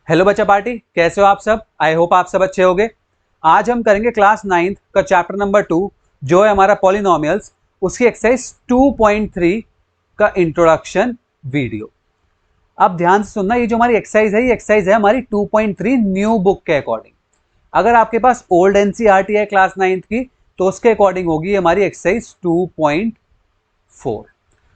Hello बच्चा party, कैसे हो आप सब। आई होप आप सब अच्छे होंगे। आज हम करेंगे क्लास 9th का चैप्टर नंबर 2 जो है हमारा पॉलिनोमियल्स, उसकी एक्सरसाइज 2.3 का इंट्रोडक्शन वीडियो। अब ध्यान से सुनना, ये जो हमारी एक्सरसाइज है, ये एक्सरसाइज है हमारी 2.3 न्यू बुक के अकॉर्डिंग। अगर आपके पास ओल्ड एनसीईआरटी है क्लास 9th की तो उसके अकॉर्डिंग होगी हमारी एक्सरसाइज 2.4।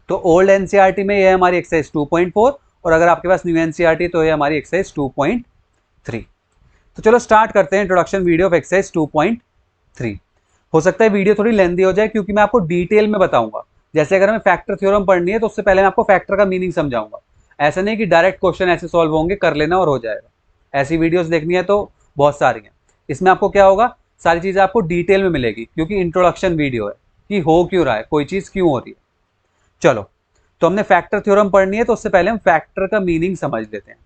तो ओल्ड एनसीईआरटी में ये है हमारी एक्सरसाइज 2.4 और अगर आपके पास न्यू एनसीईआरटी तो ये हमारी एक्सरसाइज 2.3। तो चलो स्टार्ट करते हैं इंट्रोडक्शन वीडियो ऑफ एक्सरसाइज 2.3। हो सकता है वीडियो थोड़ी लेंदी हो जाए क्योंकि मैं आपको डिटेल में बताऊंगा। जैसे अगर हमें फैक्टर थ्योरम पढ़नी है तो उससे पहले मैं आपको फैक्टर का मीनिंग समझाऊंगा। ऐसा नहीं कि डायरेक्ट क्वेश्चन ऐसे सॉल्व होंगे, कर लेना और हो जाएगा। ऐसी वीडियोस देखनी है तो बहुत सारी हैं। इसमें आपको क्या होगा, सारी चीजें आपको डिटेल में मिलेगी क्योंकि इंट्रोडक्शन वीडियो है कि हो क्यों रहा है, कोई चीज क्यों हो रही है। चलो, तो हमने फैक्टर थ्योरम पढ़नी है तो उससे पहले हम फैक्टर का मीनिंग समझ लेते हैं।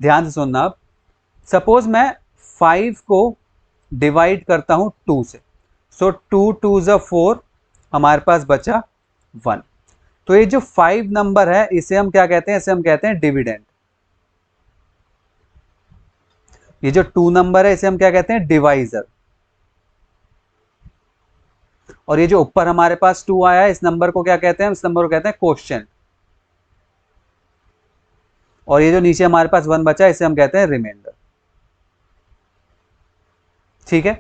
ध्यान से सुनना। अब सपोज मैं 5 को डिवाइड करता हूं 2 से, सो 2 2 ज़ा 4, हमारे पास बचा 1। तो ये जो 5 नंबर है इसे हम क्या कहते हैं, इसे हम कहते हैं डिविडेंड। ये जो 2 नंबर है इसे हम क्या कहते हैं, डिवाइजर। और ये जो ऊपर हमारे पास 2 आया है इस नंबर को क्या कहते हैं, इस नंबर को कहते हैं क्वोशिएंट। और ये जो नीचे हमारे पास 1 बचा है इसे हम कहते हैं रिमाइंडर। ठीक है।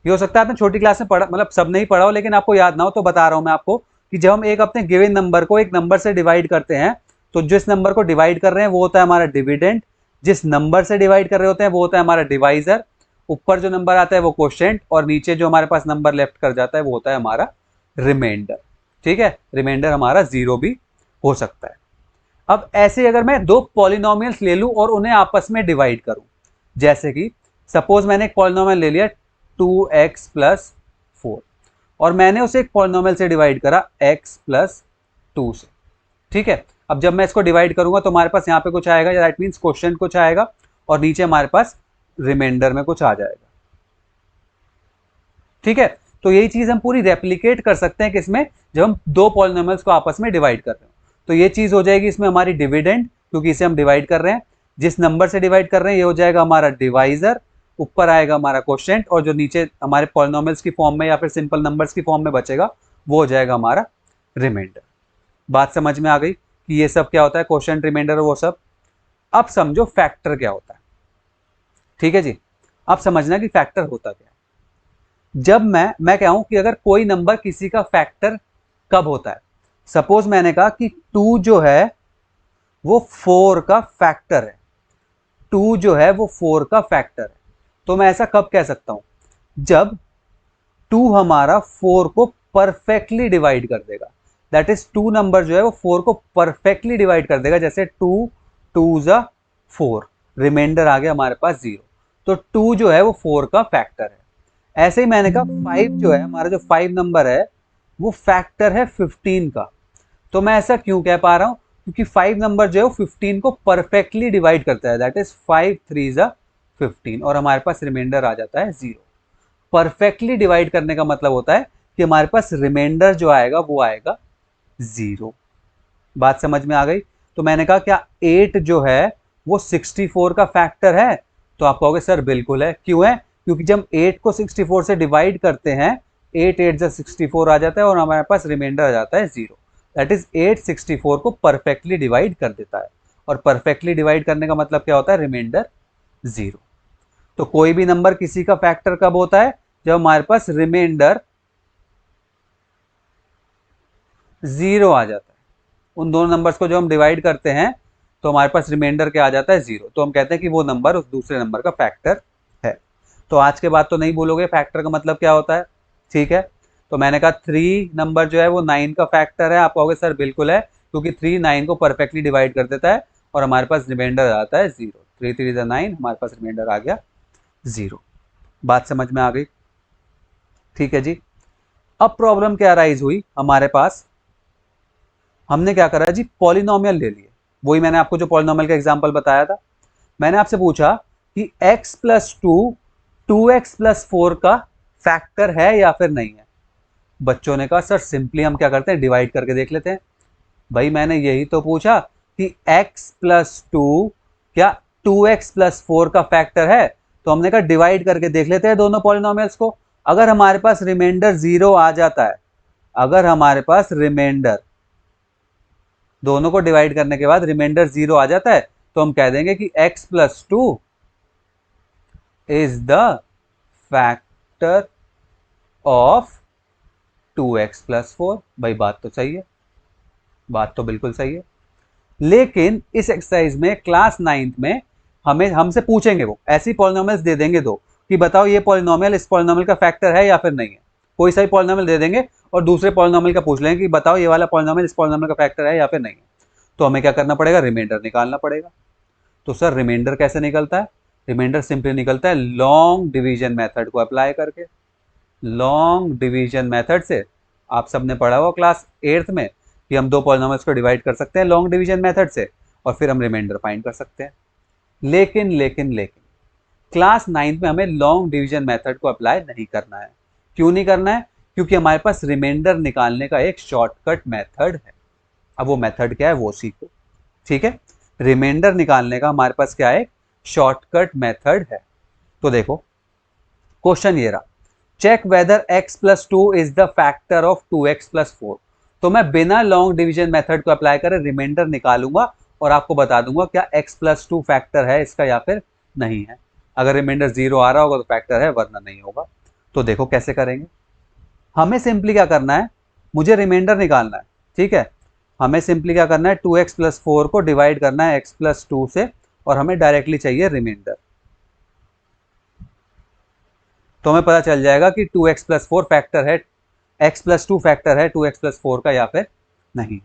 ये हो सकता है आपने छोटी क्लास में पढ़ा, मतलब सब नहीं पढ़ा हो, लेकिन आपको याद ना हो तो बता रहा हूं मैं आपको कि जब हम एक अपने गिवन नंबर को एक नंबर से डिवाइड करते हैं तो जिस नंबर को डिवाइड कर रहे हैं वो होता है हमारा डिविडेंड, जिस नंबर से डिवाइड कर रहे होते हैं वो होता है हमारा डिवाइजर, ऊपर जो नंबर आता है वो क्वोशिएंट और नीचे जो हमारे पास नंबर लेफ्ट कर जाता है वो होता है हमारा रिमाइंडर। ठीक है, रिमाइंडर हमारा 0 भी हो सकता है। अब ऐसे अगर मैं दो पॉलिनोमियल्स ले लूं और उन्हें आपस में डिवाइड करूं, जैसे कि सपोज मैंने एक पॉलिनोमियल ले लिया 2x प्लस 4 और मैंने उसे एक पॉलिनोमियल से डिवाइड करा x प्लस 2 से। ठीक है, अब जब मैं इसको डिवाइड करूंगा तो हमारे पास यहाँ पे कुछ आएगा, दैट मीन्स क्वोशिएंट कुछ आएगा और नीचे हमारे पास रिमाइंडर में कुछ आ जाएगा। ठीक है, तो यही चीज हम पूरी रेप्लिकेट कर सकते हैं किसमें, जब हम दो पॉलिनोमियल्स को आपस में डिवाइड कर रहे हो। तो ये चीज हो जाएगी इसमें हमारी डिविडेंड, क्योंकि इसे हम डिवाइड कर रहे हैं। जिस नंबर से डिवाइड कर रहे हैं ये हो जाएगा हमारा डिवाइजर, ऊपर आएगा हमारा क्वोशिएंट और जो नीचे हमारे पॉलिनोमियल्स की फॉर्म में या फिर सिंपल नंबर्स की फॉर्म में बचेगा वो हो जाएगा हमारा रिमाइंडर। बात समझ में आ गई कि ये सब क्या होता है, क्वोशिएंट, रिमाइंडर, वो सब। अब समझो फैक्टर क्या होता है। ठीक है जी, अब समझना कि फैक्टर होता क्या है। जब मैं कहूं कि अगर कोई नंबर किसी का फैक्टर कब होता है, सपोज मैंने कहा कि 2 जो है वो 4 का फैक्टर है, 2 जो है वो 4 का फैक्टर है, तो मैं ऐसा कब कह सकता हूं, जब 2 हमारा 4 को परफेक्टली डिवाइड कर देगा। दैट इज 2 नंबर जो है वो 4 को परफेक्टली डिवाइड कर देगा। जैसे 2 2 ज़ा 4, रिमाइंडर आ गया हमारे पास 0, तो 2 जो है वो 4 का फैक्टर है। ऐसे ही मैंने कहा 5 जो है, हमारा जो 5 नंबर है वो फैक्टर है 15 का। तो मैं ऐसा क्यों कह पा रहा हूं, क्योंकि 5 नंबर जो है वो 15 को परफेक्टली डिवाइड करता है। दैट इज 5 3 ज़ा 15 और हमारे पास रिमाइंडर आ जाता है 0। परफेक्टली डिवाइड करने का मतलब होता है कि हमारे पास रिमाइंडर जो आएगा वो आएगा 0। बात समझ में आ गई। तो मैंने कहा क्या 8 जो है वो 64 का फैक्टर है, तो आप कहोगे सर बिल्कुल है। क्यों है, क्योंकि जब 8 को 64 से डिवाइड करते हैं 8 8 जा 64 आ जाता है और हमारे पास रिमाइंडर आ जाता है 0। दैट इज 8 64 को परफेक्टली डिवाइड कर देता है और परफेक्टली डिवाइड करने का मतलब क्या होता है, रिमाइंडर 0। तो कोई भी नंबर किसी का फैक्टर कब होता है, जब हमारे पास रिमाइंडर 0 आ जाता है। उन दोनों नंबर्स को जो हम डिवाइड करते हैं तो हमारे पास रिमाइंडर क्या आ जाता है, 0, तो हम कहते हैं कि वो नंबर उस दूसरे नंबर का फैक्टर है। तो आज के बाद तो नहीं भूलोगे फैक्टर का मतलब क्या होता है। ठीक है, तो मैंने कहा 3 नंबर जो है वो 9 का फैक्टर है, आप कहोगे सर बिल्कुल है, क्योंकि 3 9 को परफेक्टली डिवाइड कर देता है और हमारे पास रिमाइंडर आता है 0। 3 3 ज़ा 9, हमारे पास रिमाइंडर आ गया 0। बात समझ में आ गई। ठीक है जी। अब प्रॉब्लम क्या राइज हुई हमारे पास, हमने क्या करा जी, पॉलिनोमियल ले लिए। वही मैंने आपको जो पॉलिनोमियल का एग्जांपल बताया था, मैंने आपसे पूछा कि x प्लस 2 2x प्लस 4 का फैक्टर है या फिर नहीं है। बच्चों ने कहा सर सिंपली हम क्या करते हैं, डिवाइड करके देख लेते हैं। भाई मैंने यही तो पूछा कि x प्लस 2 क्या 2x प्लस 4 का फैक्टर है, तो हमने कहा डिवाइड करके देख लेते हैं दोनों पॉलिनोमियल्स को। अगर हमारे पास रिमाइंडर 0 आ जाता है, अगर हमारे पास रिमाइंडर दोनों को डिवाइड करने के बाद रिमाइंडर 0 आ जाता है, तो हम कह देंगे कि x plus 2 is the factor of 2x plus 4। भाई बात तो सही है, बात तो बिल्कुल सही है। लेकिन इस एक्सरसाइज में क्लास 9th में हमें हमसे पूछेंगे, वो ऐसी पॉलिनोमियल्स दे देंगे दो कि बताओ ये पॉलिनोमियल इस पॉलिनोमियल का फैक्टर है या फिर नहीं है। कोई सा भी पॉलिनोमियल दे देंगे और दूसरे पॉलिनोमियल का पूछ लेंगे कि बताओ ये वाला पॉलिनोमियल इस पॉलिनोमियल का फैक्टर है या फिर नहीं है। तो हमें क्या करना पड़ेगा, रिमाइंडर निकालना पड़ेगा। तो सर रिमाइंडर कैसे निकलता है? रिमाइंडर सिंपली निकलता है लॉन्ग डिवीजन मेथड को अप्लाई करके। लॉन्ग डिवीजन मेथड से आप सबने पढ़ा हुआ क्लास 8th में कि हम दो पॉलिनोमियल्स को डिवाइड कर सकते हैं लॉन्ग डिवीजन मेथड से, और फिर हम रिमाइंडर फाइंड कर सकते हैं। लेकिन लेकिन लेकिन क्लास 9th में हमें लॉन्ग डिवीजन मेथड को अप्लाई नहीं करना है। क्यों नहीं करना है? क्योंकि हमारे पास रिमाइंडर निकालने का एक शॉर्टकट मेथड है। अब वो मेथड क्या है वो सीखो, ठीक है। रिमाइंडर निकालने का हमारे पास क्या है, शॉर्टकट मेथड है। तो देखो क्वेश्चन ये रहा, check whether x plus 2 is the factor of 2x plus 4। तो मैं बिना लॉन्ग डिवीजन मेथड को अप्लाई करे रिमाइंडर निकालूंगा और आपको बता दूंगा क्या x प्लस 2 फैक्टर है इसका या फिर नहीं है। अगर रिमाइंडर 0 आ रहा होगा तो फैक्टर है, वरना नहीं होगा। तो देखो कैसे करेंगे। हमें सिंपली क्या करना है, मुझे रिमाइंडर निकालना है, ठीक है। हमें सिंपली क्या करना है, 2x प्लस 4 को डिवाइड करना है x प्लस 2 से, और हमें डायरेक्टली चाहिए रिमाइंडर। तो हमें पता चल जाएगा कि 2x प्लस 4 फैक्टर है, x प्लस 2 फैक्टर है 2x प्लस 4 का या फिर नहीं।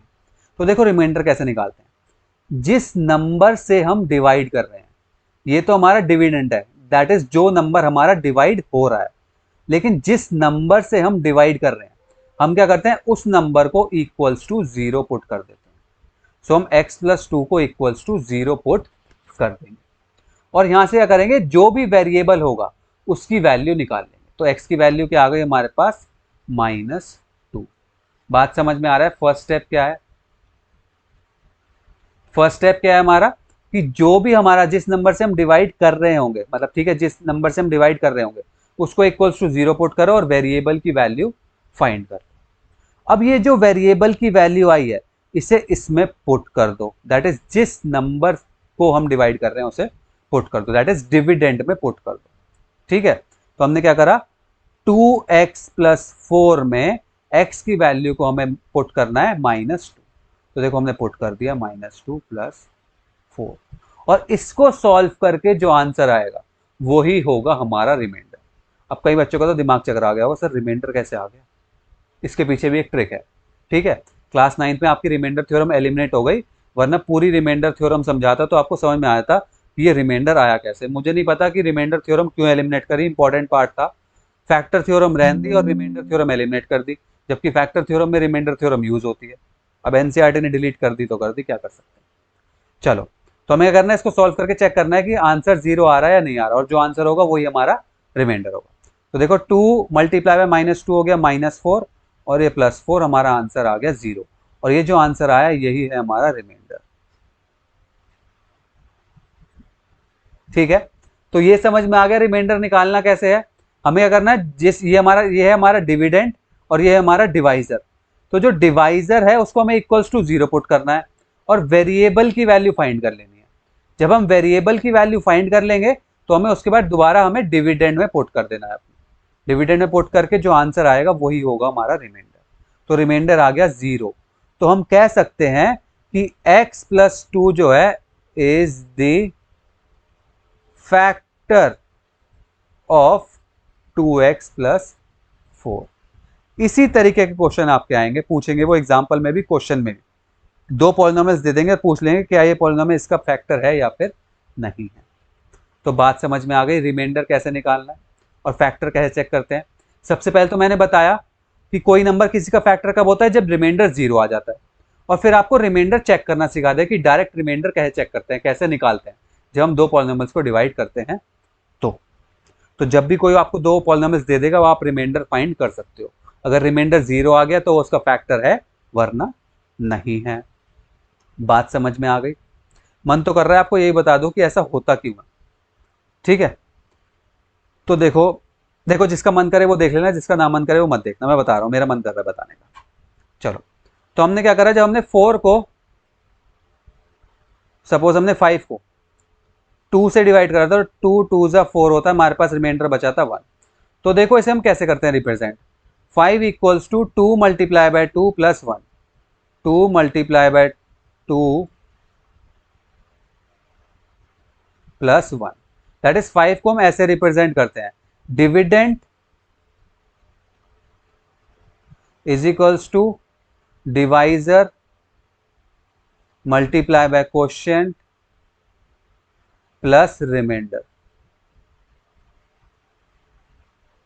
तो देखो रिमाइंडर कैसे निकालते हैं। जिस नंबर से हम डिवाइड कर रहे हैं, ये तो हमारा डिविडेंड है, दैट इज जो नंबर हमारा डिवाइड हो रहा है। लेकिन जिस नंबर से हम डिवाइड कर रहे हैं, हम क्या करते हैं, उस नंबर को इक्वल्स टू 0 पुट कर देते हैं। सो हम x प्लस 2 को इक्वल्स टू 0 पुट कर देंगे, और यहां से क्या करेंगे, जो भी वेरिएबल होगा उसकी वैल्यू निकाल लेंगे। तो x की वैल्यू क्या आ गई हमारे पास, -2। बात समझ में आ रहा है? फर्स्ट स्टेप क्या है, फर्स्ट स्टेप क्या है हमारा, कि जो भी हमारा जिस नंबर से हम डिवाइड कर रहे होंगे, मतलब ठीक है, जिस नंबर से हम डिवाइड कर रहे होंगे उसको इक्वल्स टू 0 पुट करो और वेरिएबल की वैल्यू फाइंड करो। अब ये जो वेरिएबल की वैल्यू आई है इसे इसमें पुट कर दो, दैट इज जिस नंबर को हम डिवाइड कर रहे हैं उसे पुट कर दो, दैट इज डिविडेंड में पुट कर दो, ठीक है। तो हमने क्या करा, 2x प्लस 4 में x की वैल्यू को हमें पुट करना है -2। तो देखो हमने पुट कर दिया -2 प्लस 4, और इसको सॉल्व करके जो आंसर आएगा वही होगा हमारा रिमाइंडर। अब कई बच्चों का तो दिमाग चकरा गया होगा, सर रिमाइंडर कैसे आ गया। इसके पीछे भी एक ट्रिक है, ठीक है। क्लास 9th में आपकी रिमाइंडर थ्योरम एलिमिनेट हो गई, वरना पूरी रिमाइंडर थ्योरम समझाता तो आपको समझ में आया था कि ये रिमाइंडर आया कैसे। मुझे नहीं पता कि रिमाइंडर थ्योरम क्यों एलिमिनेट करी, इंपॉर्टेंट पार्ट था। फैक्टर थ्योरम रहने दी और रिमाइंडर थ्योरम एलिमिनेट कर दी, जबकि फैक्टर थ्योरम में रिमाइंडर थ्योरम यूज होती है। अब एनसीईआरटी ने डिलीट कर दी तो कर दी, क्या कर सकते हैं। चलो, तो हमें क्या करना है, इसको सॉल्व करके चेक करना है कि आंसर 0 आ रहा है या नहीं आ रहा, और जो आंसर होगा वही हमारा रिमाइंडर होगा। तो देखो 2 मल्टीप्लाई बाय -2 हो गया -4, और ये +4, हमारा आंसर आ गया 0, और ये जो आंसर आया यही है हमारा रिमाइंडर, ठीक है। तो ये समझ में आ गया रिमाइंडर निकालना कैसे है। हमें क्या करना है, जिस ये है हमारा डिविडेंड और ये है हमारा डिवाइजर। तो जो डिवाइजर है उसको हमें इक्वल्स टू 0 पुट करना है और वेरिएबल की वैल्यू फाइंड कर लेनी है। जब हम वेरिएबल की वैल्यू फाइंड कर लेंगे तो हमें उसके बाद दोबारा हमें डिविडेंड में पुट कर देना है। डिविडेंड में पुट करके जो आंसर आएगा वही होगा हमारा रिमाइंडर। तो रिमाइंडर आ गया 0। तो हम कह सकते हैं कि x प्लस 2 जो है is the factor of 2x plus 4। इसी तरीके के क्वेश्चन आपके आएंगे, पूछेंगे वो एग्जाम्पल में भी, क्वेश्चन में भी। दो पॉलिनोमियल्स दे देंगे, पूछ लेंगे क्या ये पॉलिनोमियल इसका फैक्टर है या फिर नहीं है। तो बात समझ में आ गई, रिमाइंडर कैसे निकालना है और फैक्टर कैसे चेक करते हैं। सबसे पहले तो मैंने बताया कि कोई नंबर किसी का फैक्टर कब होता है, जब रिमाइंडर 0 आ जाता है। और फिर आपको रिमाइंडर चेक करना सिखा दे कि डायरेक्ट रिमाइंडर कैसे चेक करते हैं, कैसे निकालते हैं, जब हम दो पॉलिनोमियल्स को डिवाइड करते हैं। तो जब भी कोई आपको दो पॉलिनोमियल्स दे देगा, वो आप रिमाइंडर फाइंड कर सकते हो। अगर रिमाइंडर 0 आ गया तो उसका फैक्टर है, वरना नहीं है। बात समझ में आ गई। मन तो कर रहा है आपको यही बता दूं कि ऐसा होता क्यों है। ठीक है, तो देखो देखो, जिसका मन करे वो देख लेना, जिसका ना मन करे वो मत देखना, मैं बता रहा हूं, मेरा मन कर रहा है बताने का। चलो, तो हमने क्या करा, जब हमने 4 को, सपोज हमने 5 को 2 से डिवाइड करा था, तो 2 2 4 होता है, हमारे पास रिमाइंडर बचा था 1। तो देखो इसे हम कैसे करते हैं represent. 5 equals to 2 multiply by 2 plus 1, 2 multiply by 2 plus 1, that is 5 को हम ऐसे रिप्रेजेंट करते हैं, dividend is equals to divisor multiply by quotient plus remainder.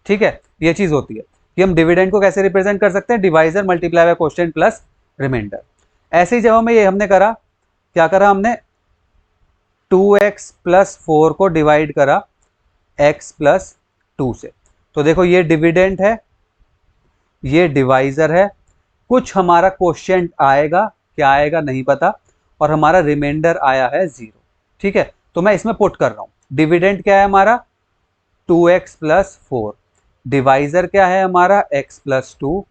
ठीक है, ये चीज होती है कि हम डिविडेंड को कैसे रिप्रेजेंट कर सकते हैं, divisor multiply by quotient plus remainder. ऐसे ही जब हमें ये हमने करा, क्या करा हमने, 2x प्लस 4 को डिवाइड करा x प्लस 2 से। तो देखो ये डिविडेंड है, ये डिवाइजर है, कुछ हमारा क्वोशिएंट आएगा, क्या आएगा नहीं पता, और हमारा रिमाइंडर आया है 0। ठीक है, तो मैं इसमें पुट कर रहा हूं, डिविडेंड क्या है हमारा 2x प्लस 4, डिवाइजर क्या है हमारा x plus 2,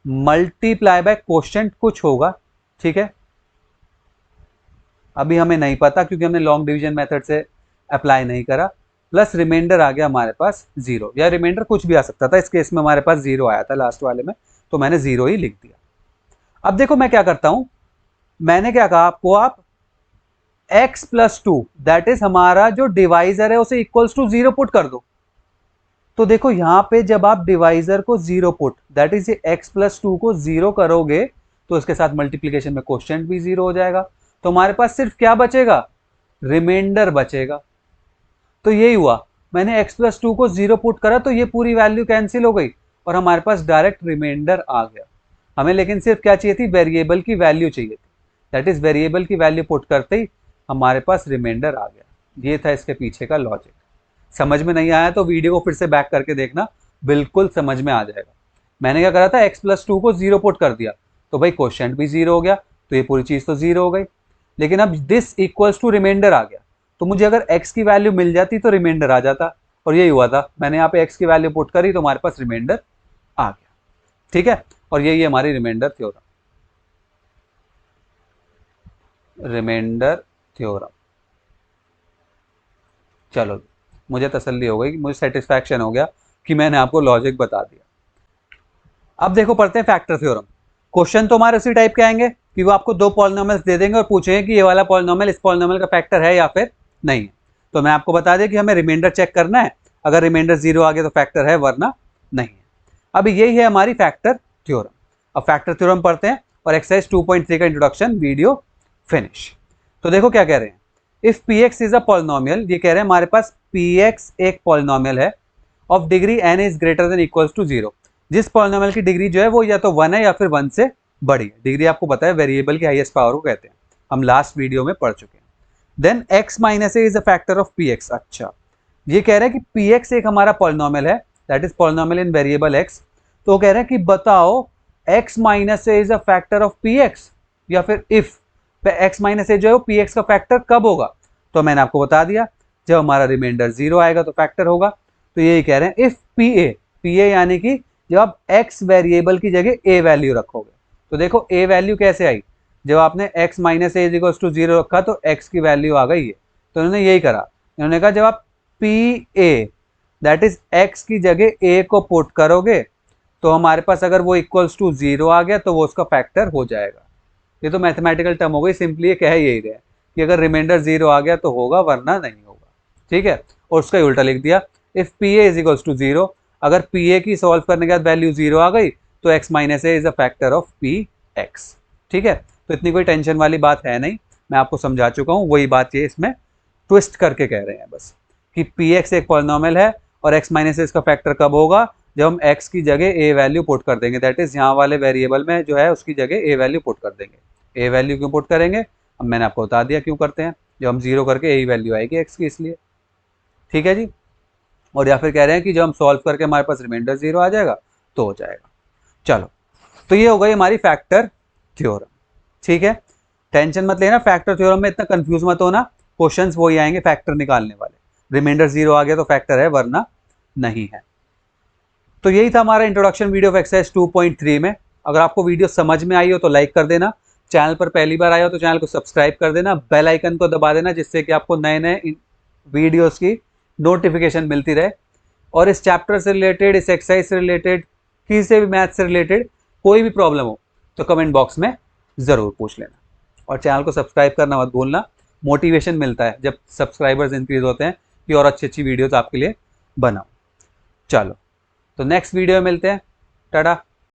multiply by quotient कुछ होगा। ठीक है, अभी हमें नहीं पता क्योंकि हमने लॉन्ग डिवीजन मेथड से अप्लाई नहीं करा, प्लस रिमाइंडर आ गया हमारे पास 0, या रिमाइंडर कुछ भी आ सकता था, इस केस में हमारे पास 0 आया था लास्ट वाले में, तो मैंने 0 ही लिख दिया। अब देखो मैं क्या करता हूं, मैंने क्या कहा आपको, आप x प्लस 2 दैट इज हमारा जो डिवाइजर है उसे इक्वल्स टू 0 पुट कर दो। तो देखो यहां पे जब आप डिवाइजर को 0 put, that is x plus 2 को 0 करोगे, तो इसके साथ मल्टीप्लीकेशन में क्वोशिएंट भी 0 हो जाएगा, तो हमारे पास सिर्फ क्या बचेगा, रिमाइंडर बचेगा। तो यही हुआ, मैंने x प्लस 2 को 0 पुट करा तो ये पूरी वैल्यू कैंसिल हो गई और हमारे पास डायरेक्ट रिमाइंडर आ गया। हमें लेकिन सिर्फ क्या चाहिए थी, वेरिएबल की वैल्यू चाहिए थी, दैट इज वेरिएबल की वैल्यू पुट करते ही हमारे पास रिमाइंडर आ गया। ये था इसके पीछे का लॉजिक। समझ में नहीं आया तो वीडियो को फिर से बैक करके देखना, बिल्कुल समझ में आ जाएगा। मैंने क्या करा था, x प्लस 2 को 0 पुट कर दिया, तो भाई क्वोशिएंट भी 0 हो गया, तो ये पूरी चीज तो 0 हो गई। लेकिन अब दिस इक्वल्स टू रिमाइंडर आ गया, तो मुझे अगर x की वैल्यू मिल जाती तो रिमाइंडर आ जाता, और यही हुआ था, मैंने यहाँ पे x की वैल्यू पुट करी तो हमारे पास रिमाइंडर आ गया। ठीक है, और यही हमारी रिमाइंडर थ्योरम, रिमाइंडर थ्योरम। चलो, मुझे तसल्ली हो गई, मुझे सेटिस्फैक्शन हो गया कि मैंने आपको लॉजिक बता दिया। अब देखो पढ़ते हैं फैक्टर थ्योरम। क्वेश्चन तो हमारे उसी टाइप के आएंगे कि वो आपको दो पॉलिनोमियल्स दे देंगे और पूछेंगे कि ये वाला पॉलिनोमियल इस पॉलिनोमियल का फैक्टर है या फिर नहीं है। तो मैं आपको बता दें कि हमें रिमाइंडर चेक करना है, अगर रिमाइंडर 0 आ गया तो फैक्टर है, वरना नहीं है। अभी यही है हमारी फैक्टर थ्योरम। अब फैक्टर थ्योरम पढ़ते हैं और एक्सरसाइज 2.3 का इंट्रोडक्शन वीडियो फिनिश। तो देखो क्या कह रहे हैं, if p x is a polynomial, ये कह रहे हैं हमारे पास पी एक्स एक पॉलिनोमियल है of degree n is greater than equals to 0, जिस पॉलिनोमियल की डिग्री जो है वो या तो 1 है या फिर 1 से बड़ी है। डिग्री आपको पता है वेरिएबल की हाईएस्ट पावर को कहते हैं, हम लास्ट वीडियो में पढ़ चुके हैं। Then x minus a is a factor of p x. अच्छा, ये कह रहे हैं कि पी एक्स एक हमारा पॉलिनोमियल है, that is polynomial in variable x। तो कह रहे हैं कि बताओ x minus a is a factor of p x, या फिर इफ x माइनस ए जो है वो पी एक्स का फैक्टर कब होगा। तो मैंने आपको बता दिया, जब हमारा रिमाइंडर 0 आएगा तो फैक्टर होगा। तो यही कह रहे हैं इफ पी ए यानी कि जब आप x वेरिएबल की जगह a वैल्यू रखोगे। तो देखो a वैल्यू कैसे आई, जब आपने x minus a equals to 0 रखा तो x की वैल्यू आ गई है। तो इन्होंने यही करा, इन्होंने कहा जब आप P A that is x की जगह a को पुट करोगे तो हमारे पास अगर वो इक्वल्स टू 0 आ गया तो वो उसका फैक्टर हो जाएगा। ये तो मैथमेटिकल टर्म हो गई, सिंपली ये कह यही रहे कि अगर रिमाइंडर 0 आ गया तो होगा, वरना नहीं होगा। ठीक है, और उसका उल्टा लिख दिया, if p a is equals to 0, अगर पी ए की सॉल्व करने के बाद वैल्यू 0 आ गई तो x minus a is a factor of p x. ठीक है, तो इतनी कोई टेंशन वाली बात है नहीं, मैं आपको समझा चुका हूँ, वही बात ये इसमें ट्विस्ट करके कह रहे हैं बस, कि पी एक्स एक पॉलिनोमियल है और x माइनस ए इसका फैक्टर कब होगा, जब हम x की जगह a वैल्यू पुट कर देंगे, दैट इज यहाँ वाले वेरिएबल में जो है उसकी जगह a वैल्यू पुट कर देंगे। a वैल्यू क्यों पुट करेंगे, अब मैंने आपको बता दिया क्यों करते हैं, जब हम 0 करके a वैल्यू आएगी x की, इसलिए। ठीक है जी, और या फिर कह रहे हैं कि जब हम सॉल्व करके हमारे पास रिमाइंडर 0 आ जाएगा तो हो जाएगा। चलो, तो ये हो गई हमारी फैक्टर थ्योरम। ठीक है, टेंशन मत लेना, फैक्टर थ्योरम में इतना कंफ्यूज मत होना, क्वेश्चंस वही आएंगे फैक्टर निकालने वाले, रिमाइंडर 0 आ गया तो फैक्टर है वरना नहीं है। तो यही था हमारा इंट्रोडक्शन वीडियो ऑफ एक्सरसाइज 2.3 में। अगर आपको वीडियो समझ में आई हो तो लाइक कर देना, चैनल पर पहली बार आए हो तो चैनल को सब्सक्राइब कर देना, बेल आइकन को दबा देना जिससे कि आपको नए नए वीडियोस की नोटिफिकेशन मिलती रहे। और इस चैप्टर से रिलेटेड, इस एक्सरसाइज से रिलेटेड, किसी से भी मैथ से रिलेटेड कोई भी प्रॉब्लम हो तो कमेंट बॉक्स में ज़रूर पूछ लेना। और चैनल को सब्सक्राइब करना मत भूलना, मोटिवेशन मिलता है जब सब्सक्राइबर्स इंक्रीज होते हैं कि और अच्छी अच्छी वीडियोस आपके लिए बनाऊं। चलो, तो नेक्स्ट वीडियो में मिलते हैं। टाटा।